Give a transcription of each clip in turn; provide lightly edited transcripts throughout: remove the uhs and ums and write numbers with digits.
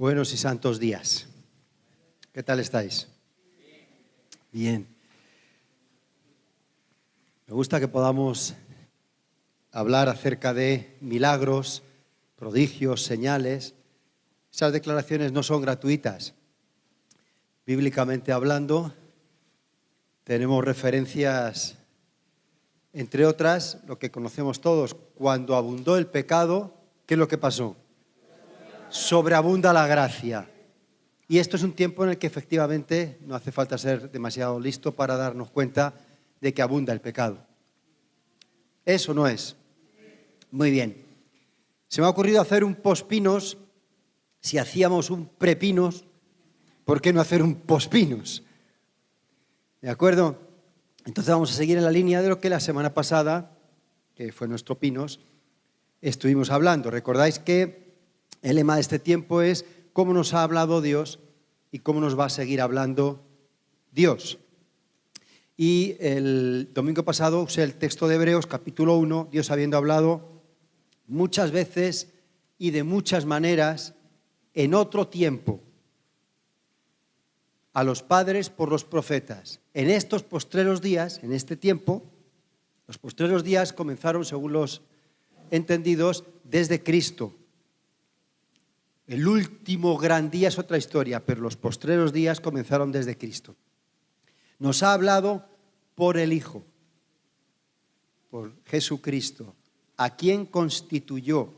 Buenos y santos días. ¿Qué tal estáis? Bien. Me gusta que podamos hablar acerca de milagros, prodigios, señales. Esas declaraciones no son gratuitas. Bíblicamente hablando, tenemos referencias, entre otras, lo que conocemos todos. Cuando abundó el pecado, ¿qué es lo que pasó? Sobreabunda la gracia. Y esto es un tiempo en el que efectivamente no hace falta ser demasiado listo para darnos cuenta de que abunda el pecado. ¿Eso no es? Muy bien. Se me ha ocurrido hacer un post-pinos. Si hacíamos un pre-pinos, ¿por qué no hacer un post-pinos? ¿De acuerdo? Entonces vamos a seguir en la línea de lo que la semana pasada, que fue nuestro pinos, estuvimos hablando. ¿Recordáis que el lema de este tiempo es cómo nos ha hablado Dios y cómo nos va a seguir hablando Dios? Y el domingo pasado usé el texto de Hebreos, capítulo 1, Dios habiendo hablado muchas veces y de muchas maneras en otro tiempo a los padres por los profetas. En estos postreros días, en este tiempo, los postreros días comenzaron, según los entendidos, desde Cristo. El último gran día es otra historia, pero los postreros días comenzaron desde Cristo. Nos ha hablado por el Hijo, por Jesucristo, a quien constituyó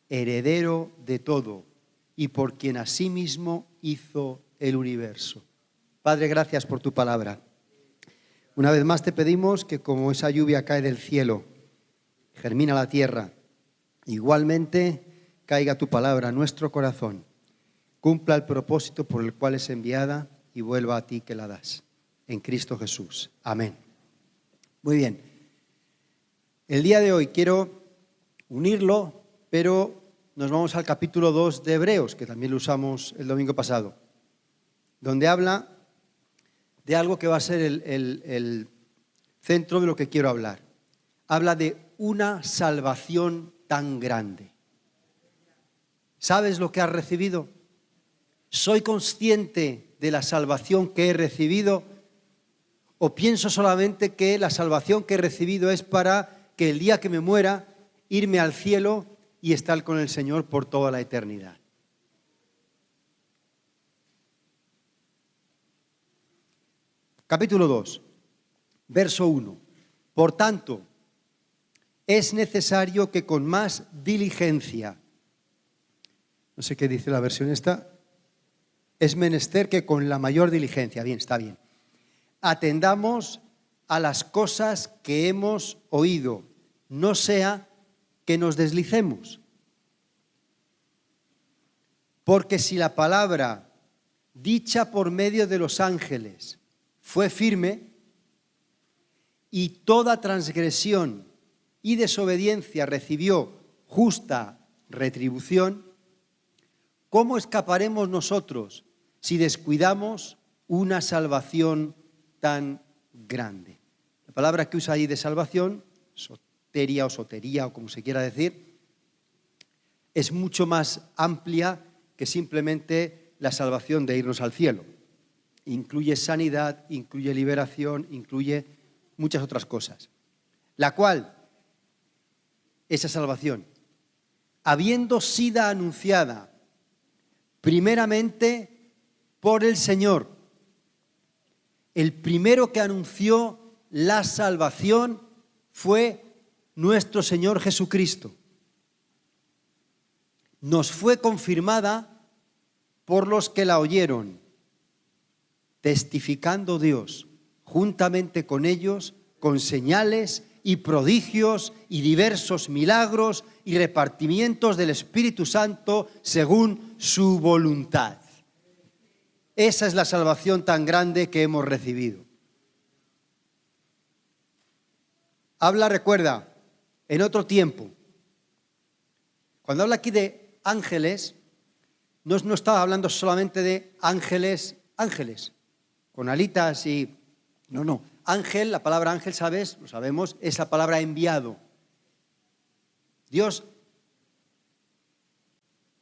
heredero de todo y por quien asimismo hizo el universo. Padre, gracias por tu palabra. Una vez más te pedimos que como esa lluvia cae del cielo, germina la tierra, igualmente caiga tu palabra en nuestro corazón, cumpla el propósito por el cual es enviada y vuelva a ti que la das. En Cristo Jesús. Amén. Muy bien. El día de hoy quiero unirlo, pero nos vamos al capítulo 2 de Hebreos, que también lo usamos el domingo pasado, donde habla de algo que va a ser el centro de lo que quiero hablar. Habla de una salvación tan grande. ¿Sabes lo que has recibido? ¿Soy consciente de la salvación que he recibido? ¿O pienso solamente que la salvación que he recibido es para que el día que me muera, irme al cielo y estar con el Señor por toda la eternidad? Capítulo 2, verso 1. Por tanto, es necesario que con más diligencia, no sé qué dice la versión esta, es menester que con la mayor diligencia, bien, está bien, atendamos a las cosas que hemos oído, no sea que nos deslicemos. Porque si la palabra dicha por medio de los ángeles fue firme, y toda transgresión y desobediencia recibió justa retribución, ¿cómo escaparemos nosotros si descuidamos una salvación tan grande? La palabra que usa ahí de salvación, soteria o sotería o como se quiera decir, es mucho más amplia que simplemente la salvación de irnos al cielo. Incluye sanidad, incluye liberación, incluye muchas otras cosas. La cual, esa salvación, habiendo sido anunciada primeramente por el Señor, el primero que anunció la salvación fue nuestro Señor Jesucristo. Nos fue confirmada por los que la oyeron, testificando Dios juntamente con ellos, con señales y prodigios y diversos milagros y repartimientos del Espíritu Santo según su voluntad. Esa es la salvación tan grande que hemos recibido. Habla, recuerda, en otro tiempo. Cuando habla aquí de ángeles, no estaba hablando solamente de ángeles, con alitas y... No. Ángel, la palabra ángel, ¿sabes? Lo sabemos, es la palabra enviado. Dios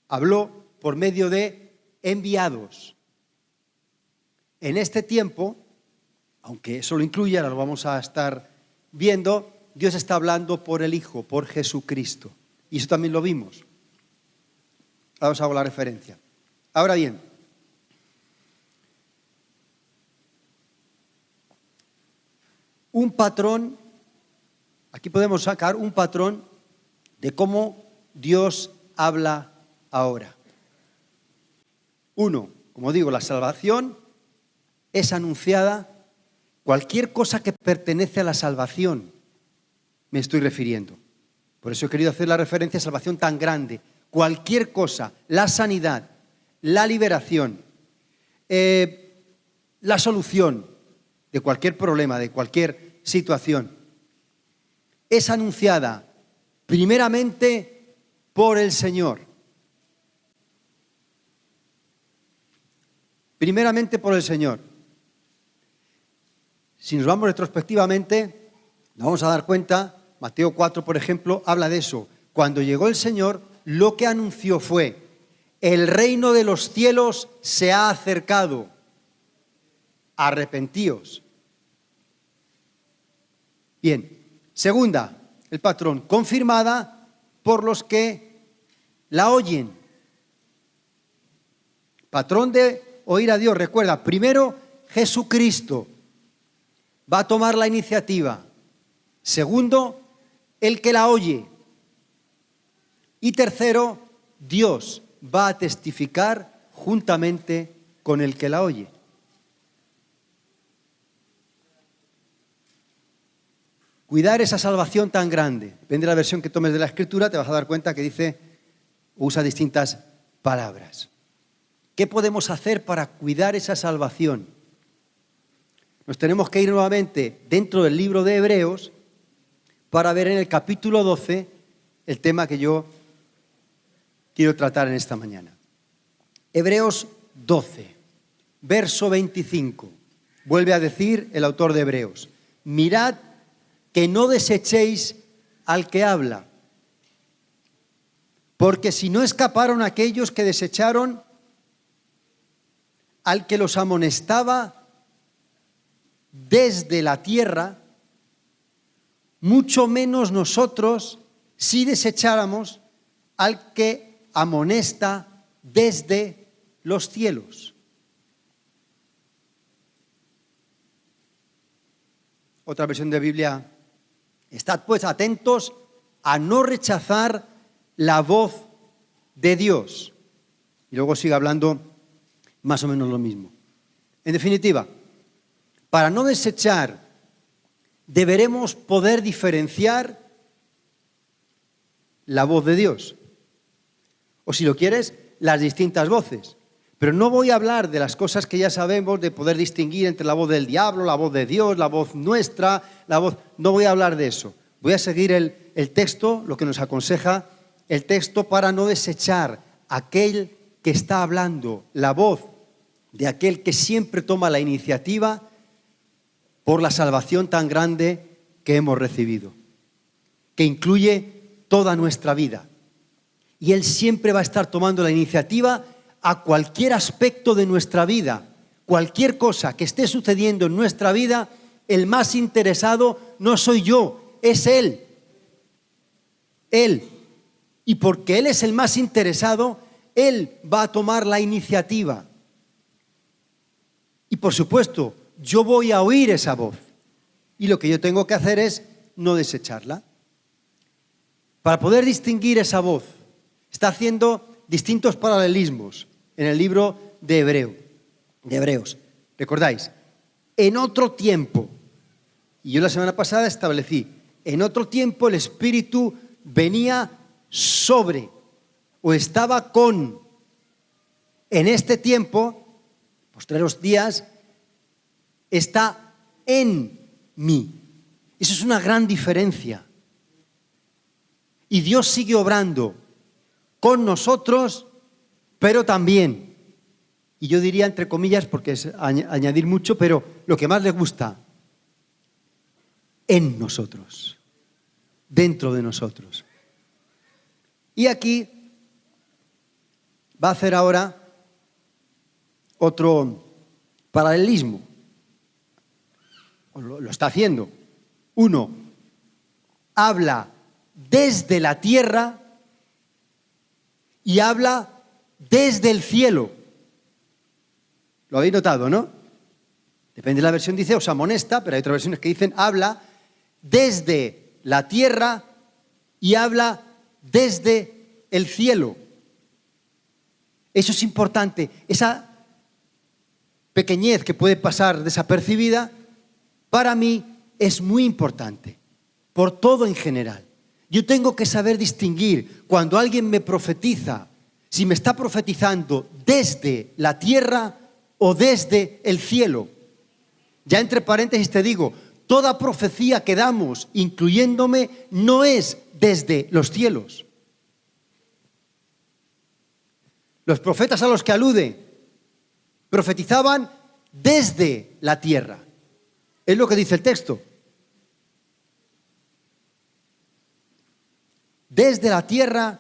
habló por medio de enviados. En este tiempo, aunque eso lo incluye, ahora lo vamos a estar viendo, Dios está hablando por el Hijo, por Jesucristo. Y eso también lo vimos. Ahora os hago la referencia. Ahora bien, un patrón, aquí podemos sacar un patrón de cómo Dios habla ahora. Uno, como digo, la salvación es anunciada. Cualquier cosa que pertenece a la salvación, me estoy refiriendo. Por eso he querido hacer la referencia a salvación tan grande. Cualquier cosa, la sanidad, la liberación, la solución de cualquier problema, de cualquier situación, es anunciada primeramente por el Señor. Primeramente por el Señor. Si nos vamos retrospectivamente, nos vamos a dar cuenta, Mateo 4, por ejemplo, habla de eso. Cuando llegó el Señor, lo que anunció fue: el reino de los cielos se ha acercado, arrepentíos. Bien, segunda, el patrón, confirmada por los que la oyen. Patrón de oír a Dios, recuerda, primero Jesucristo va a tomar la iniciativa. Segundo, el que la oye. Y tercero, Dios va a testificar juntamente con el que la oye. Cuidar esa salvación tan grande. Depende de la versión que tomes de la Escritura, te vas a dar cuenta que usa distintas palabras. ¿Qué podemos hacer para cuidar esa salvación? Nos tenemos que ir nuevamente dentro del libro de Hebreos para ver en el capítulo 12 el tema que yo quiero tratar en esta mañana. Hebreos 12, verso 25. Vuelve a decir el autor de Hebreos: mirad que no desechéis al que habla, porque si no escaparon aquellos que desecharon al que los amonestaba desde la tierra, mucho menos nosotros si desecháramos al que amonesta desde los cielos. Otra versión de Biblia: estad pues atentos a no rechazar la voz de Dios. Y luego sigue hablando más o menos lo mismo. En definitiva, para no desechar, deberemos poder diferenciar la voz de Dios. O si lo quieres, las distintas voces. Pero no voy a hablar de las cosas que ya sabemos, de poder distinguir entre la voz del diablo, la voz de Dios, la voz nuestra, No voy a hablar de eso. Voy a seguir el texto, lo que nos aconseja el texto, para no desechar aquel que está hablando, la voz de aquel que siempre toma la iniciativa por la salvación tan grande que hemos recibido, que incluye toda nuestra vida. Y Él siempre va a estar tomando la iniciativa a cualquier aspecto de nuestra vida, cualquier cosa que esté sucediendo en nuestra vida. El más interesado no soy yo, es Él. Él. Y porque Él es el más interesado, Él va a tomar la iniciativa. Y por supuesto, yo voy a oír esa voz. Y lo que yo tengo que hacer es no desecharla. Para poder distinguir esa voz, está haciendo distintos paralelismos en el libro de Hebreos. ¿Recordáis? En otro tiempo, y yo la semana pasada establecí, en otro tiempo el Espíritu venía sobre o estaba con. En este tiempo, postreros días, está en mí. Eso es una gran diferencia. Y Dios sigue obrando con nosotros, pero también, y yo diría entre comillas, porque es añadir mucho, pero lo que más le gusta, en nosotros, dentro de nosotros. Y aquí va a hacer ahora otro paralelismo. Lo está haciendo. Uno habla desde la tierra y habla desde el cielo. Lo habéis notado, ¿no? Depende de la versión, dice os amonesta, pero hay otras versiones que dicen habla desde la tierra y habla desde el cielo. Eso es importante. Esa pequeñez que puede pasar desapercibida, para mí es muy importante, por todo en general. Yo tengo que saber distinguir cuando alguien me profetiza, si me está profetizando desde la tierra o desde el cielo. Ya entre paréntesis te digo, toda profecía que damos, incluyéndome, no es desde los cielos. Los profetas a los que alude profetizaban desde la tierra. Es lo que dice el texto. Desde la tierra,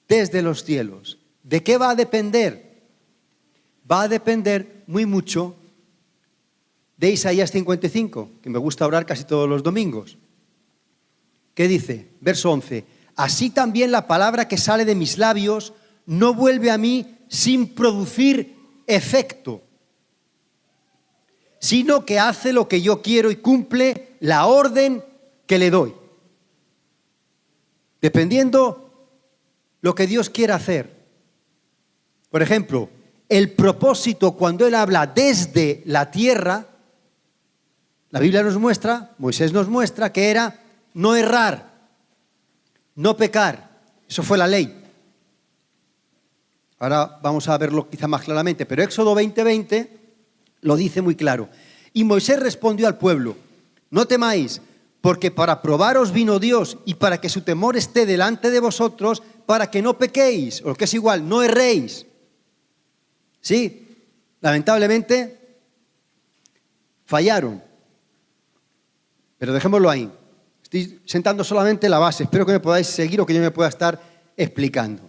desde los cielos. ¿De qué va a depender? Va a depender muy mucho de Isaías 55, que me gusta orar casi todos los domingos. ¿Qué dice? Verso 11. Así también la palabra que sale de mis labios no vuelve a mí sin producir efecto, sino que hace lo que yo quiero y cumple la orden que le doy. Dependiendo lo que Dios quiera hacer. Por ejemplo, el propósito cuando Él habla desde la tierra, la Biblia nos muestra, Moisés nos muestra que era no errar, no pecar. Eso fue la ley. Ahora vamos a verlo quizá más claramente, pero Éxodo 20:20 lo dice muy claro. Y Moisés respondió al pueblo, no temáis, porque para probaros vino Dios y para que su temor esté delante de vosotros, para que no pequéis, o lo que es igual, no erréis. Sí, lamentablemente fallaron, pero dejémoslo ahí. Estoy sentando solamente la base, espero que me podáis seguir o que yo me pueda estar explicando.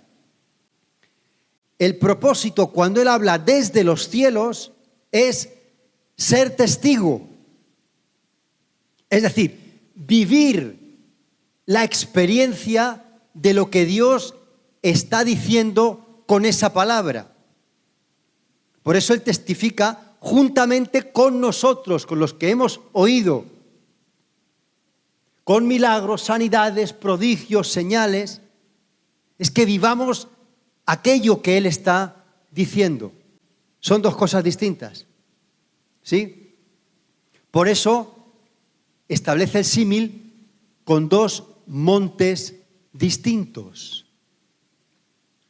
El propósito cuando Él habla desde los cielos es ser testigo. Es decir, vivir la experiencia de lo que Dios está diciendo con esa palabra. Por eso Él testifica juntamente con nosotros, con los que hemos oído, con milagros, sanidades, prodigios, señales. Es que vivamos aquello que Él está diciendo. Son dos cosas distintas. ¿Sí? Por eso establece el símil con dos montes distintos.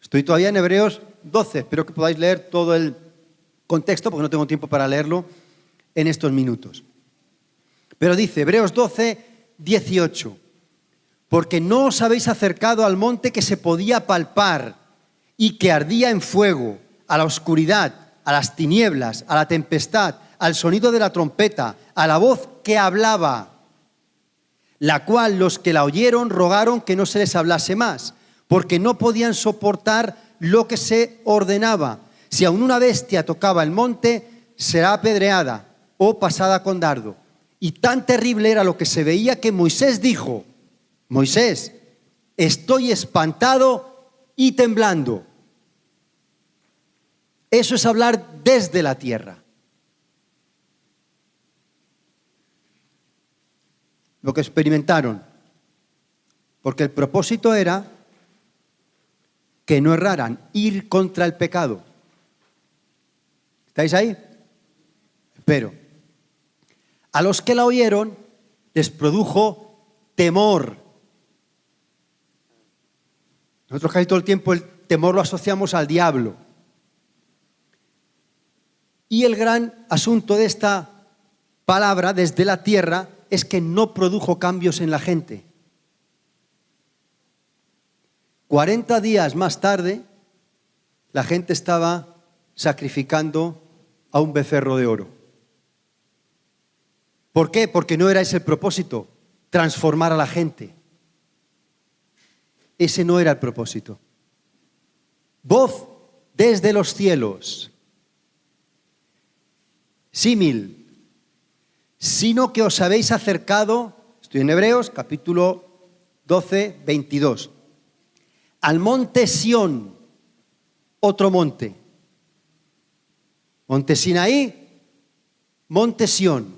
Estoy todavía en Hebreos 12, espero que podáis leer todo el contexto porque no tengo tiempo para leerlo en estos minutos. Pero dice, Hebreos 12, 18, porque no os habéis acercado al monte que se podía palpar y que ardía en fuego, a la oscuridad, a las tinieblas, a la tempestad, al sonido de la trompeta, a la voz que hablaba, la cual los que la oyeron rogaron que no se les hablase más, porque no podían soportar lo que se ordenaba. Si aún una bestia tocaba el monte, será apedreada o pasada con dardo. Y tan terrible era lo que se veía que Moisés dijo, Moisés, estoy espantado y temblando. Eso es hablar desde la tierra. Lo que experimentaron. Porque el propósito era que no erraran, ir contra el pecado. ¿Estáis ahí? Espero. A los que la oyeron les produjo temor. Nosotros casi todo el tiempo el temor lo asociamos al diablo. Y el gran asunto de esta palabra desde la tierra es que no produjo cambios en la gente. 40 días más tarde, la gente estaba sacrificando a un becerro de oro. ¿Por qué? Porque no era ese el propósito, transformar a la gente. Ese no era el propósito. Voz desde los cielos. Símil, sino que os habéis acercado, estoy en Hebreos, capítulo 12, 22, al monte Sión, otro monte. Monte Sinaí, monte Sión,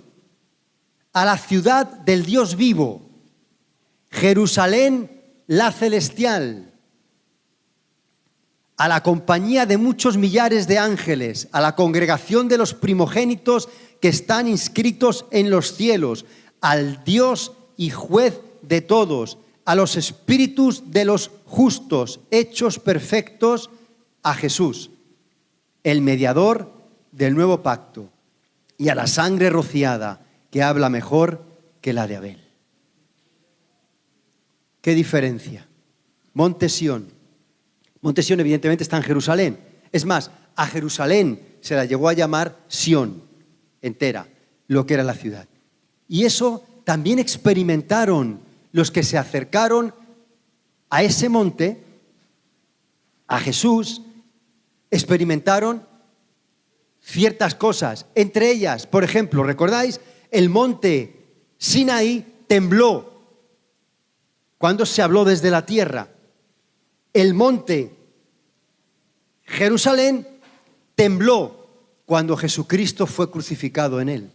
a la ciudad del Dios vivo, Jerusalén la celestial, a la compañía de muchos millares de ángeles, a la congregación de los primogénitos que están inscritos en los cielos, al Dios y juez de todos, a los espíritus de los justos, hechos perfectos, a Jesús, el mediador del nuevo pacto, y a la sangre rociada, que habla mejor que la de Abel. ¿Qué diferencia? Monte Sión. Monte Sión evidentemente está en Jerusalén. Es más, a Jerusalén se la llegó a llamar Sión entera, lo que era la ciudad. Y eso también experimentaron los que se acercaron a ese monte, a Jesús, experimentaron ciertas cosas. Entre ellas, por ejemplo, ¿recordáis? El monte Sinaí tembló cuando se habló desde la tierra. El monte Jerusalén tembló cuando Jesucristo fue crucificado en él.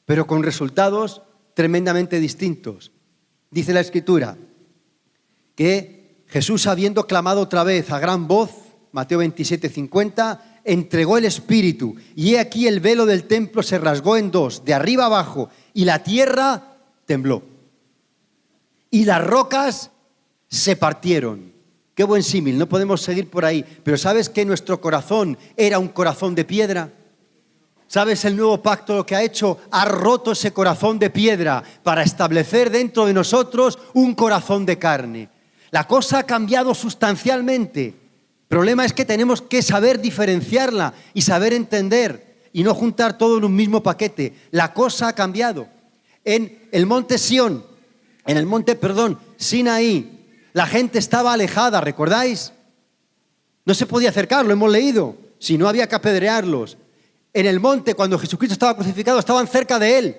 Pero con resultados tremendamente distintos. Dice la Escritura que Jesús, habiendo clamado otra vez a gran voz, Mateo 27:50, entregó el Espíritu, y he aquí el velo del templo se rasgó en dos, de arriba abajo, y la tierra tembló. Y las rocas se partieron. Qué buen símil, no podemos seguir por ahí. Pero ¿sabes que nuestro corazón era un corazón de piedra? ¿Sabes el nuevo pacto lo que ha hecho? Ha roto ese corazón de piedra para establecer dentro de nosotros un corazón de carne. La cosa ha cambiado sustancialmente. El problema es que tenemos que saber diferenciarla y saber entender y no juntar todo en un mismo paquete. La cosa ha cambiado. En el monte Sión, Sinaí, la gente estaba alejada, ¿recordáis? No se podía acercar, lo hemos leído, si no había que apedrearlos. En el monte, cuando Jesucristo estaba crucificado, estaban cerca de él.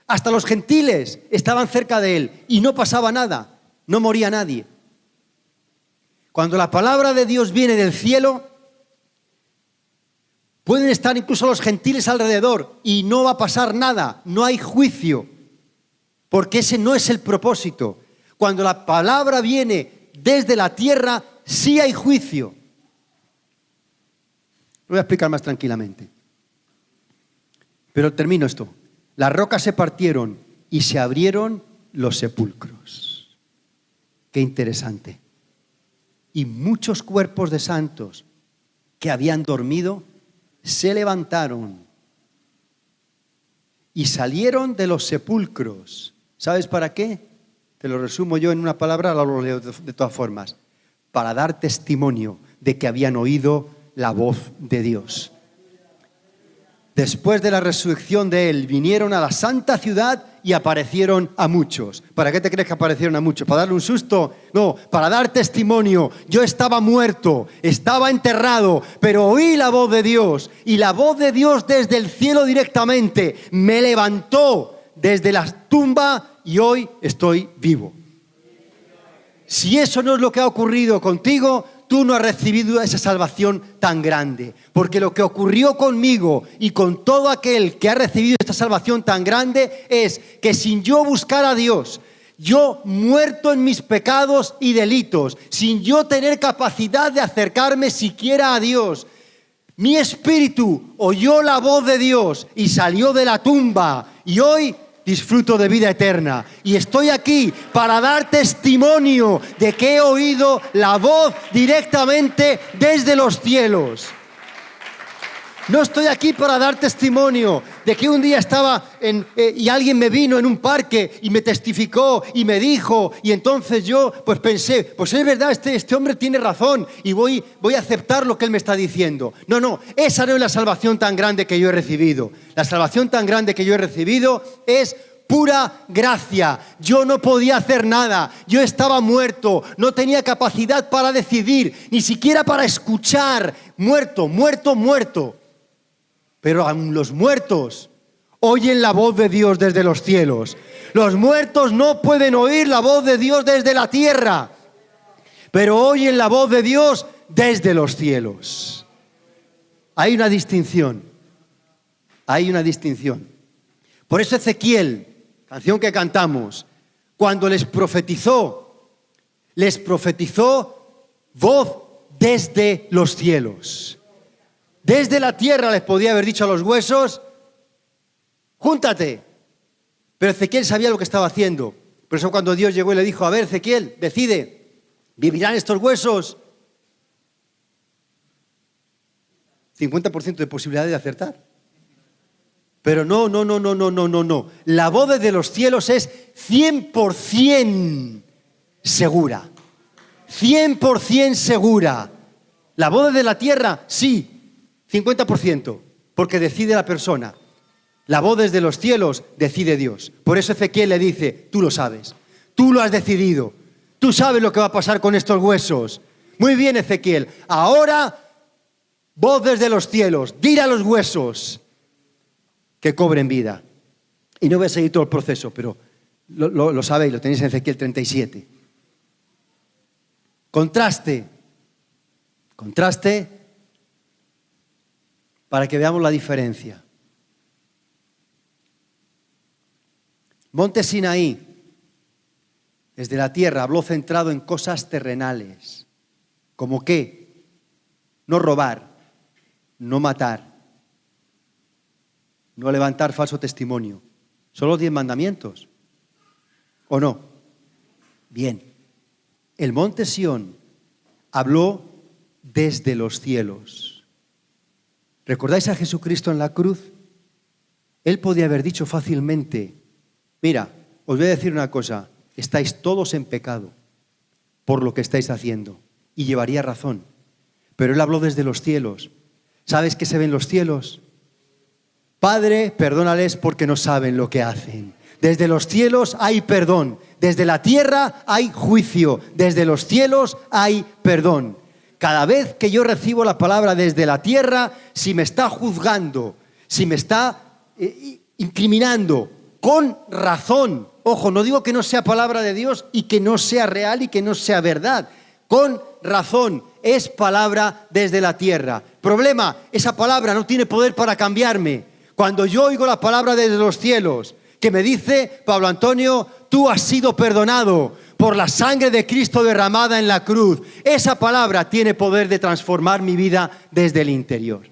Hasta los gentiles estaban cerca de él y no pasaba nada, no moría nadie. Cuando la palabra de Dios viene del cielo, pueden estar incluso los gentiles alrededor y no va a pasar nada, no hay juicio, porque ese no es el propósito. Cuando la palabra viene desde la tierra, sí hay juicio. Lo voy a explicar más tranquilamente. Pero termino esto. Las rocas se partieron y se abrieron los sepulcros. Qué interesante. Y muchos cuerpos de santos que habían dormido se levantaron y salieron de los sepulcros. ¿Sabes para qué? Te lo resumo yo en una palabra, lo leo de todas formas. Para dar testimonio de que habían oído la voz de Dios. Después de la resurrección de él, vinieron a la santa ciudad y aparecieron a muchos. ¿Para qué te crees que aparecieron a muchos? ¿Para darle un susto? No, para dar testimonio. Yo estaba muerto, estaba enterrado, pero oí la voz de Dios. Y la voz de Dios desde el cielo directamente me levantó desde la tumba y hoy estoy vivo. Si eso no es lo que ha ocurrido contigo, tú no has recibido esa salvación tan grande. Porque lo que ocurrió conmigo y con todo aquel que ha recibido esta salvación tan grande es que sin yo buscar a Dios, yo muerto en mis pecados y delitos, sin yo tener capacidad de acercarme siquiera a Dios, mi espíritu oyó la voz de Dios y salió de la tumba y hoy disfruto de vida eterna. Y estoy aquí para dar testimonio de que he oído la voz directamente desde los cielos. No estoy aquí para dar testimonio de que un día estaba y alguien me vino en un parque y me testificó y me dijo, y entonces yo pues pensé, pues es verdad, este hombre tiene razón y voy a aceptar lo que él me está diciendo. No, esa no es la salvación tan grande que yo he recibido. La salvación tan grande que yo he recibido es pura gracia. Yo no podía hacer nada, yo estaba muerto, no tenía capacidad para decidir, ni siquiera para escuchar. Muerto, muerto, muerto. Pero aún los muertos oyen la voz de Dios desde los cielos. Los muertos no pueden oír la voz de Dios desde la tierra, pero oyen la voz de Dios desde los cielos. Hay una distinción. Hay una distinción. Por eso Ezequiel, canción que cantamos, cuando les profetizó voz desde los cielos. Desde la tierra les podía haber dicho a los huesos, júntate. Pero Ezequiel sabía lo que estaba haciendo. Por eso cuando Dios llegó y le dijo, a ver, Ezequiel, decide, ¿vivirán estos huesos? 50% de posibilidad de acertar. Pero no. La voz desde los cielos es 100% segura. 100% segura. La voz desde la tierra, sí, 50%, porque decide la persona. La voz desde los cielos decide Dios. Por eso Ezequiel le dice, tú lo sabes, tú lo has decidido, tú sabes lo que va a pasar con estos huesos. Muy bien, Ezequiel, ahora voz desde los cielos, dile a los huesos que cobren vida. Y no voy a seguir todo el proceso, pero lo sabéis, lo tenéis en Ezequiel 37. Contraste para que veamos la diferencia. Monte Sinaí, desde la tierra, habló centrado en cosas terrenales, como que no robar, no matar, no levantar falso testimonio. Son los 10 mandamientos, ¿o no? Bien. El monte Sión habló desde los cielos. ¿Recordáis a Jesucristo en la cruz? Él podía haber dicho fácilmente, mira, os voy a decir una cosa, estáis todos en pecado por lo que estáis haciendo. Y llevaría razón. Pero Él habló desde los cielos. ¿Sabes qué se ve en los cielos? Padre, perdónales porque no saben lo que hacen. Desde los cielos hay perdón. Desde la tierra hay juicio. Desde los cielos hay perdón. Cada vez que yo recibo la palabra desde la tierra, si me está juzgando, si me está incriminando, con razón. Ojo, no digo que no sea palabra de Dios y que no sea real y que no sea verdad. Con razón, es palabra desde la tierra. Problema, esa palabra no tiene poder para cambiarme. Cuando yo oigo la palabra desde los cielos, que me dice, Pablo Antonio, tú has sido perdonado por la sangre de Cristo derramada en la cruz. Esa palabra tiene poder de transformar mi vida desde el interior.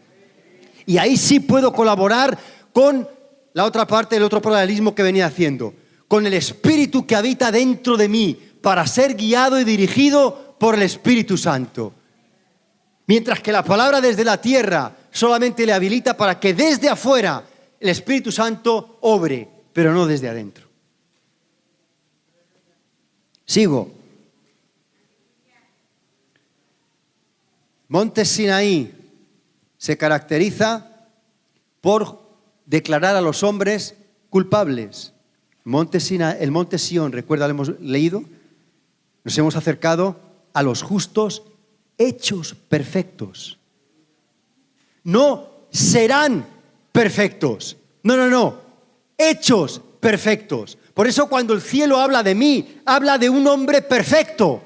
Y ahí sí puedo colaborar con la otra parte del otro paralelismo que venía haciendo, con el Espíritu que habita dentro de mí para ser guiado y dirigido por el Espíritu Santo. Mientras que la palabra desde la tierra solamente le habilita para que desde afuera el Espíritu Santo obre, pero no desde adentro. Sigo. Monte Sinaí se caracteriza por declarar a los hombres culpables. El monte Sión, recuerda, lo hemos leído, nos hemos acercado a los justos hechos perfectos. No serán perfectos, no, hechos perfectos. Por eso cuando el cielo habla de mí, habla de un hombre perfecto.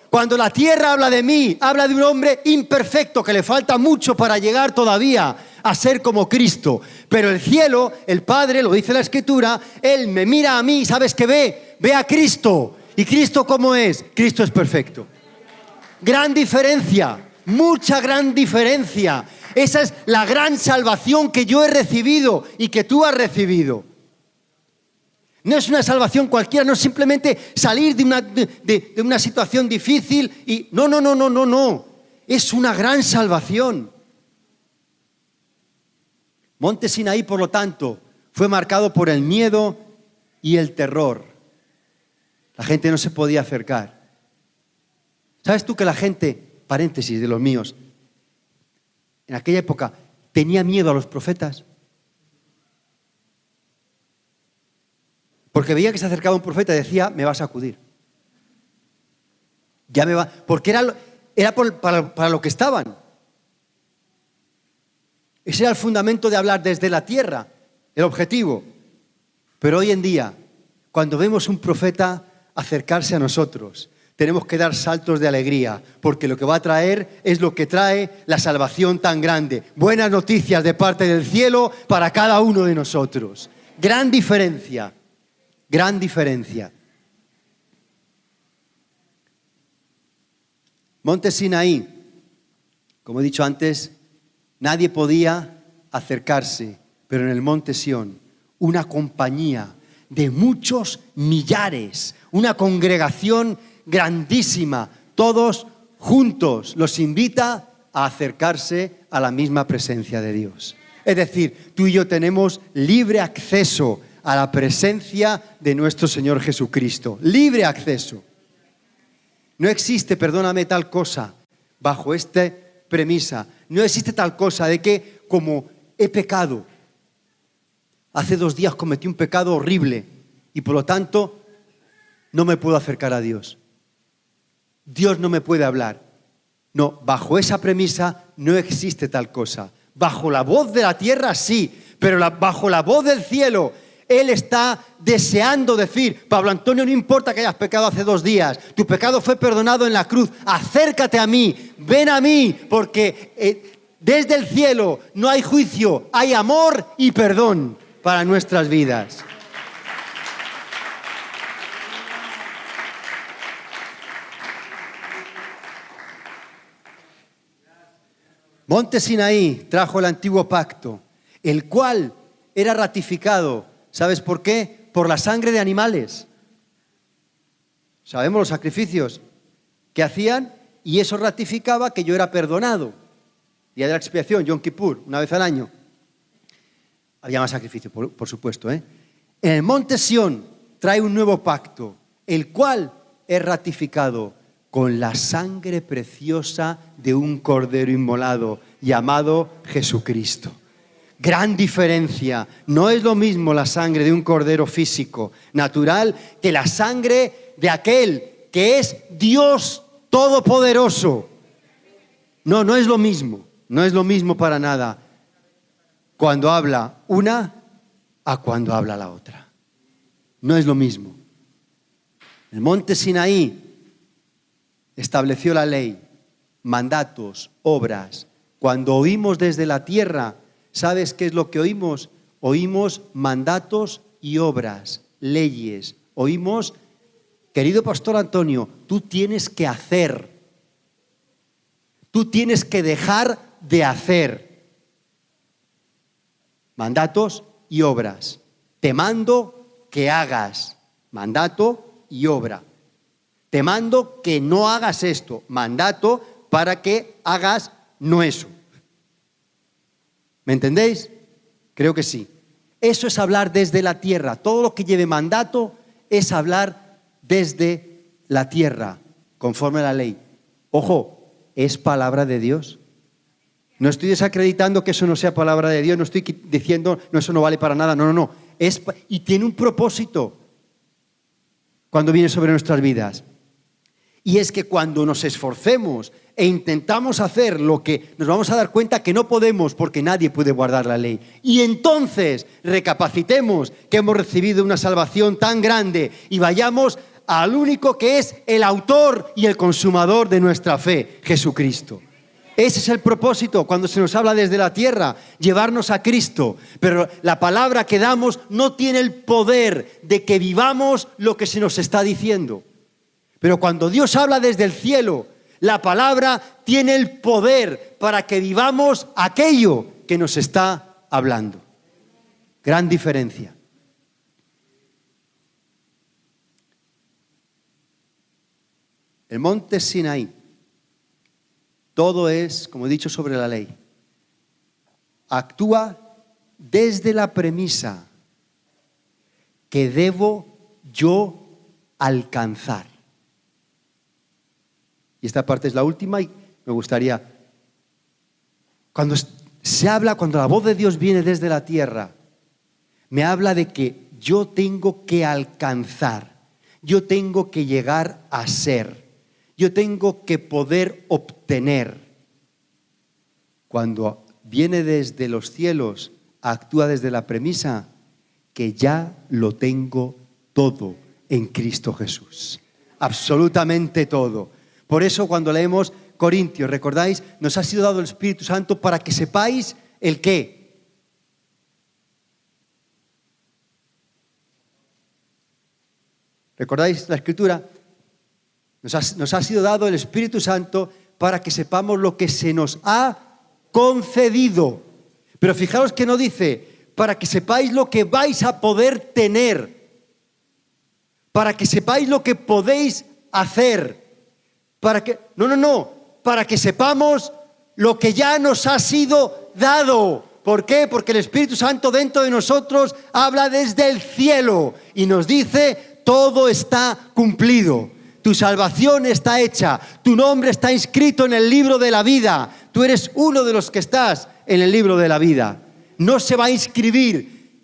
Cuando la tierra habla de mí, habla de un hombre imperfecto, que le falta mucho para llegar todavía a ser como Cristo. Pero el cielo, el Padre, lo dice la Escritura, Él me mira a mí, ¿sabes qué ve? Ve a Cristo. ¿Y Cristo cómo es? Cristo es perfecto. Gran diferencia, mucha gran diferencia. Esa es la gran salvación que yo he recibido y que tú has recibido. No es una salvación cualquiera, no es simplemente salir de una situación difícil y no. Es una gran salvación. Monte Sinaí, por lo tanto, fue marcado por el miedo y el terror. La gente no se podía acercar. ¿Sabes tú que la gente, paréntesis de los míos, en aquella época tenía miedo a los profetas? Porque veía que se acercaba un profeta y decía, me va a sacudir. Ya me va, porque para lo que estaban. Ese era el fundamento de hablar desde la tierra, el objetivo. Pero hoy en día, cuando vemos un profeta acercarse a nosotros, tenemos que dar saltos de alegría, porque lo que va a traer es lo que trae la salvación tan grande. Buenas noticias de parte del cielo para cada uno de nosotros. Gran diferencia, gran diferencia. Monte Sinaí, como he dicho antes, nadie podía acercarse, pero en el Monte Sión, una compañía de muchos millares, una congregación grandísima, todos juntos, los invita a acercarse a la misma presencia de Dios. Es decir, tú y yo tenemos libre acceso a la presencia de nuestro Señor Jesucristo. Libre acceso. No existe, perdóname, tal cosa bajo esta premisa. No existe tal cosa de que como he pecado, hace 2 días cometí un pecado horrible y por lo tanto no me puedo acercar a Dios. Dios no me puede hablar. No, bajo esa premisa no existe tal cosa. Bajo la voz de la tierra sí, pero bajo la voz del cielo Él está deseando decir, Pablo Antonio, no importa que hayas pecado hace 2 días, tu pecado fue perdonado en la cruz, acércate a mí, ven a mí, porque desde el cielo no hay juicio, hay amor y perdón para nuestras vidas. Monte Sinaí trajo el antiguo pacto, el cual era ratificado, ¿sabes por qué? Por la sangre de animales. Sabemos los sacrificios que hacían y eso ratificaba que yo era perdonado. Día de la expiación, Yom Kippur, una vez al año. Había más sacrificio, por supuesto, ¿eh? En el Monte Sión trae un nuevo pacto, el cual es ratificado con la sangre preciosa de un cordero inmolado llamado Jesucristo. Gran diferencia. No es lo mismo la sangre de un cordero físico, natural, que la sangre de aquel que es Dios Todopoderoso. No, no es lo mismo. No es lo mismo para nada cuando habla una a cuando habla la otra. No es lo mismo. El monte Sinaí estableció la ley, mandatos, obras. Cuando oímos desde la tierra, ¿sabes qué es lo que oímos? Oímos mandatos y obras, leyes. Oímos, querido pastor Antonio, tú tienes que hacer. Tú tienes que dejar de hacer. Mandatos y obras. Te mando que hagas. Mandato y obra. Te mando que no hagas esto. Mandato para que hagas no eso. ¿Me entendéis? Creo que sí. Eso es hablar desde la tierra. Todo lo que lleve mandato es hablar desde la tierra, conforme a la ley. Ojo, es palabra de Dios. No estoy desacreditando que eso no sea palabra de Dios, no estoy diciendo, no, eso no vale para nada, no. Y tiene un propósito cuando viene sobre nuestras vidas. Y es que cuando nos esforcemos e intentamos hacer lo que nos vamos a dar cuenta que no podemos porque nadie puede guardar la ley. Y entonces recapacitemos que hemos recibido una salvación tan grande y vayamos al único que es el autor y el consumador de nuestra fe, Jesucristo. Ese es el propósito cuando se nos habla desde la tierra, llevarnos a Cristo. Pero la palabra que damos no tiene el poder de que vivamos lo que se nos está diciendo. Pero cuando Dios habla desde el cielo, la palabra tiene el poder para que vivamos aquello que nos está hablando. Gran diferencia. El monte Sinaí, todo es, como he dicho, sobre la ley. Actúa desde la premisa que debo yo alcanzar. Y esta parte es la última y me gustaría, cuando se habla, cuando la voz de Dios viene desde la tierra, me habla de que yo tengo que alcanzar, yo tengo que llegar a ser, yo tengo que poder obtener. Cuando viene desde los cielos, actúa desde la premisa que ya lo tengo todo en Cristo Jesús. Absolutamente todo. Por eso cuando leemos Corintios, ¿recordáis? Nos ha sido dado el Espíritu Santo para que sepáis el qué. ¿Recordáis la Escritura? Nos ha sido dado el Espíritu Santo para que sepamos lo que se nos ha concedido. Pero fijaos que no dice, para que sepáis lo que vais a poder tener, para que sepáis lo que podéis hacer, para que sepamos lo que ya nos ha sido dado. ¿Por qué? Porque el Espíritu Santo dentro de nosotros habla desde el cielo y nos dice, todo está cumplido. Tu salvación está hecha, tu nombre está inscrito en el libro de la vida. Tú eres uno de los que estás en el libro de la vida. No se va a inscribir.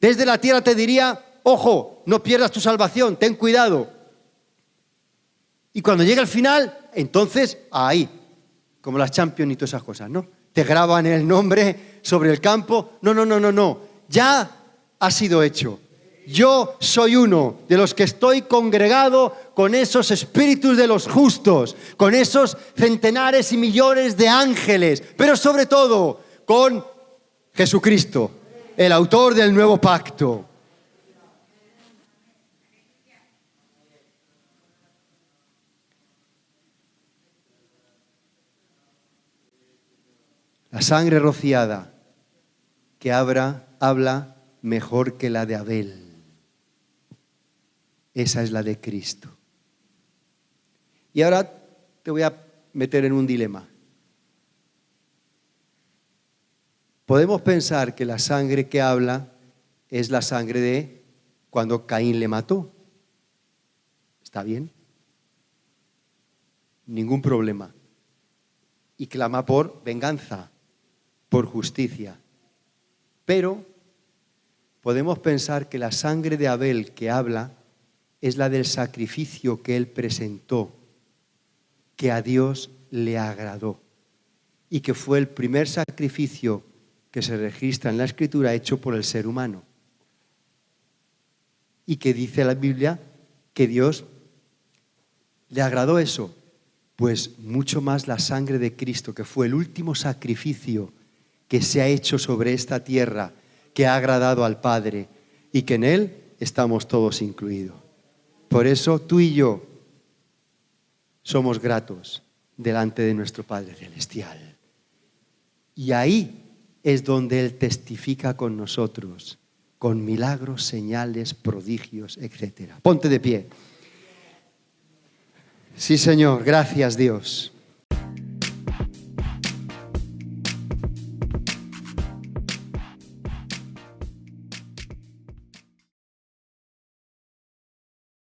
Desde la tierra te diría, ojo, no pierdas tu salvación, ten cuidado. Y cuando llega el final, entonces, ahí, como las Champions y todas esas cosas, ¿no? Te graban el nombre sobre el campo. No. Ya ha sido hecho. Yo soy uno de los que estoy congregado con esos espíritus de los justos, con esos centenares y millones de ángeles, pero sobre todo con Jesucristo, el autor del nuevo pacto. La sangre rociada que habla mejor que la de Abel. Esa es la de Cristo. Y ahora te voy a meter en un dilema. Podemos pensar que la sangre que habla es la sangre de cuando Caín le mató. ¿Está bien? Ningún problema. Y clama por venganza, por justicia. Pero podemos pensar que la sangre de Abel que habla es la del sacrificio que él presentó, que a Dios le agradó y que fue el primer sacrificio que se registra en la Escritura hecho por el ser humano. Y que dice la Biblia que Dios le agradó eso, pues mucho más la sangre de Cristo, que fue el último sacrificio que se ha hecho sobre esta tierra, que ha agradado al Padre y que en Él estamos todos incluidos. Por eso tú y yo somos gratos delante de nuestro Padre Celestial. Y ahí es donde Él testifica con nosotros, con milagros, señales, prodigios, etc. Ponte de pie. Sí, Señor, gracias Dios.